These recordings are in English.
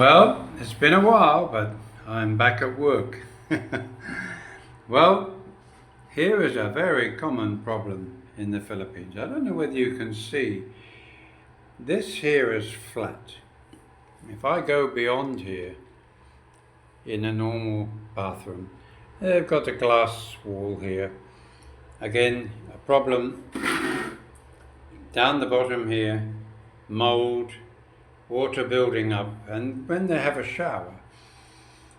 Well, it's been a while, but I'm back at work. Well, here is a very common problem in the Philippines. I don't know whether you can see. This here is flat. If I go beyond here in a normal bathroom, they've got a glass wall here. Again, a problem down the bottom here, mold, water building up, and when they have a shower,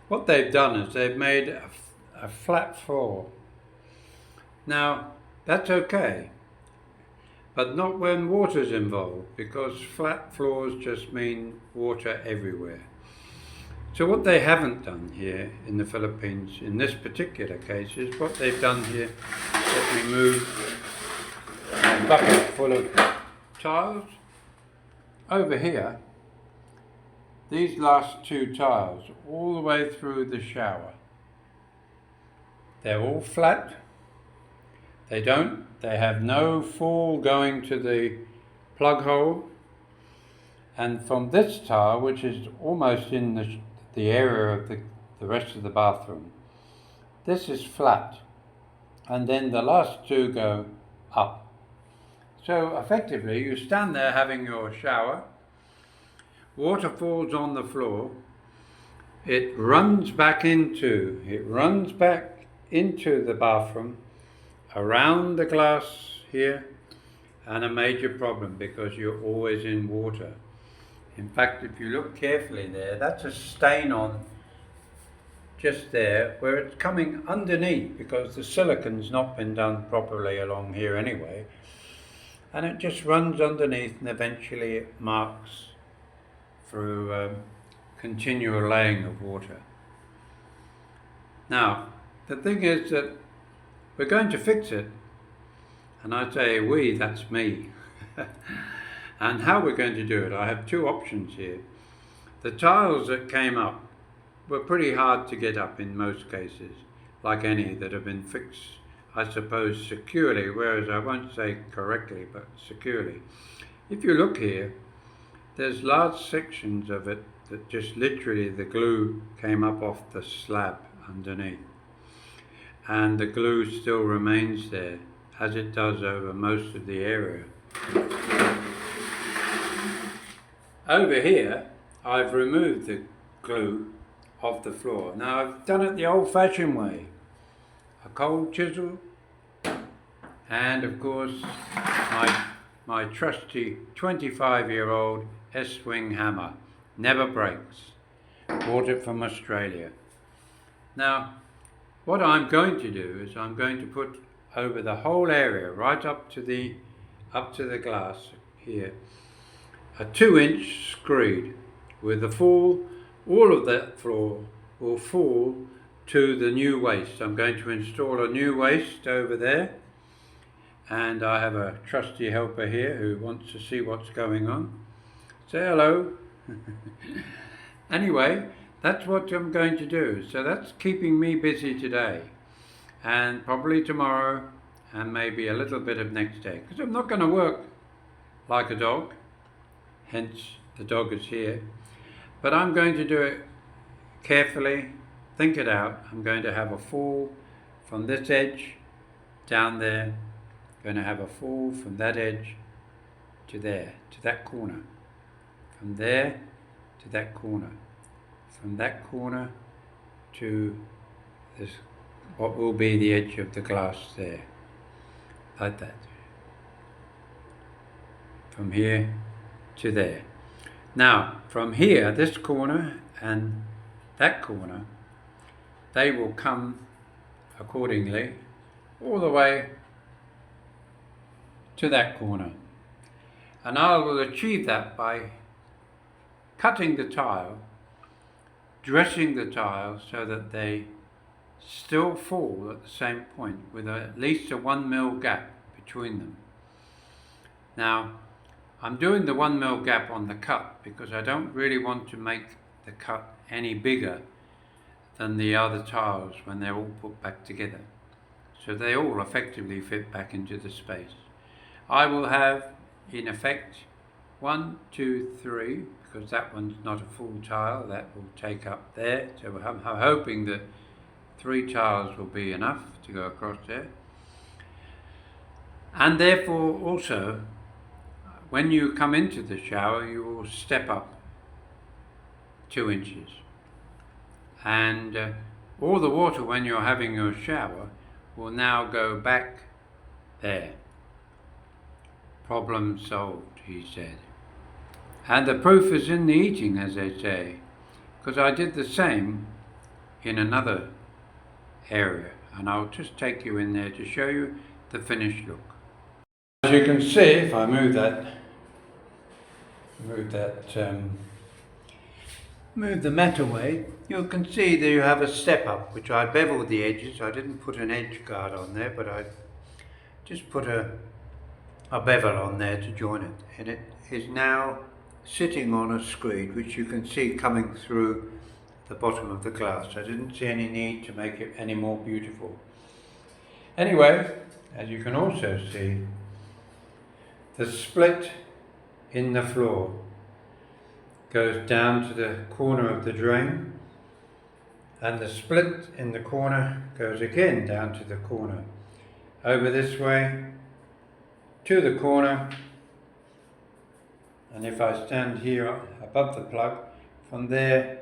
what they've done is they've made a flat floor. Now, that's okay, but not when water's involved, because flat floors just mean water everywhere. So what they haven't done here in the Philippines, in this particular case, is what they've done here. Let me move a bucket full of tiles. Over here, these last two tiles, all the way through the shower, they're all flat. They have no fall going to the plug hole. And from this tile, which is almost in the area of the rest of the bathroom, this is flat. And then the last two go up. So effectively, you stand there having your shower, water falls on the floor, it runs back into the bathroom, around the glass here, and a major problem because you're always in water. In fact, if you look carefully there, that's a stain on just there where it's coming underneath because the silicon's not been done properly along here anyway, and it just runs underneath and eventually it marks through continual laying of water. Now, the thing is that we're going to fix it, and I say we, that's me. And how we're going to do it, I have two options here. The tiles that came up were pretty hard to get up in most cases, like any that have been fixed, I suppose, securely, whereas I won't say correctly, but securely. If you look here, there's large sections of it that just literally the glue came up off the slab underneath. And the glue still remains there, as it does over most of the area. Over here, I've removed the glue off the floor. Now, I've done it the old-fashioned way. A cold chisel, and of course, my trusty 25-year-old S-Swing hammer. Never breaks. Bought it from Australia. Now, what I'm going to do is I'm going to put over the whole area, right up to the glass here, a 2-inch screed with all of that floor will fall to the new waste. I'm going to install a new waste over there, and I have a trusty helper here who wants to see what's going on. Say hello. Anyway, that's what I'm going to do. So that's keeping me busy today, and probably tomorrow, and maybe a little bit of next day, because I'm not going to work like a dog, hence the dog is here, but I'm going to do it carefully, think it out. I'm going to have a fall from this edge down there, going to have a fall from that edge to there, to that corner, from there to that corner, from that corner to this, what will be the edge of the glass there, like that, from here to there. Now, from here, this corner and that corner, they will come accordingly all the way to that corner. And I will achieve that by cutting the tile, dressing the tile so that they still fall at the same point with at least a 1 mil gap between them. Now, I'm doing the 1 mil gap on the cut because I don't really want to make the cut any bigger than the other tiles when they're all put back together. So they all effectively fit back into the space. I will have, in effect, 1, 2, 3, because that one's not a full tile, that will take up there. So I'm hoping that 3 tiles will be enough to go across there. And therefore also, when you come into the shower, you will step up 2 inches. And all the water when you're having your shower will now go back there. Problem solved, he said. And the proof is in the eating, as they say, because I did the same in another area, and I'll just take you in there to show you the finished look. As you can see, if I move the mat away, you can see that you have a step up, which I beveled the edges. I didn't put an edge guard on there, but I just put a bevel on there to join it, and it is now sitting on a screed, which you can see coming through the bottom of the glass. I didn't see any need to make it any more beautiful. Anyway, as you can also see, the split in the floor goes down to the corner of the drain, and the split in the corner goes again down to the corner, over this way to the corner, and if I stand here above the plug, from there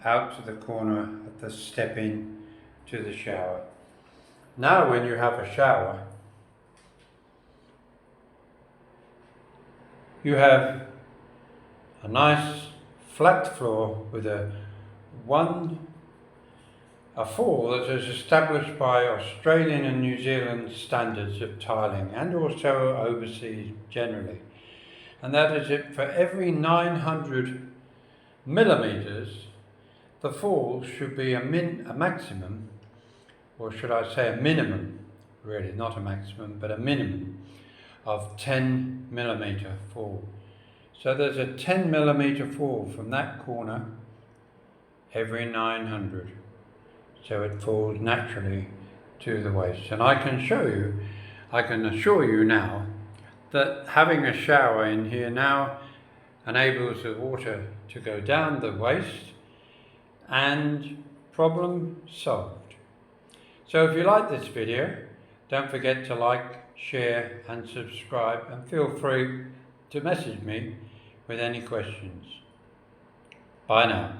out to the corner of the step in to the shower. Now when you have a shower, you have a nice flat floor with a fall that is established by Australian and New Zealand standards of tiling, and also overseas generally. And that is it, for every 900 millimeters, the fall should be a maximum, or should I say a minimum, really, not a maximum, but a minimum of 10 millimeter fall. So there's a 10 millimeter fall from that corner every 900. So it falls naturally to the waist. And I can assure you now, that having a shower in here now enables the water to go down the waist, and problem solved. So if you like this video, don't forget to like, share and subscribe, and feel free to message me with any questions. Bye now.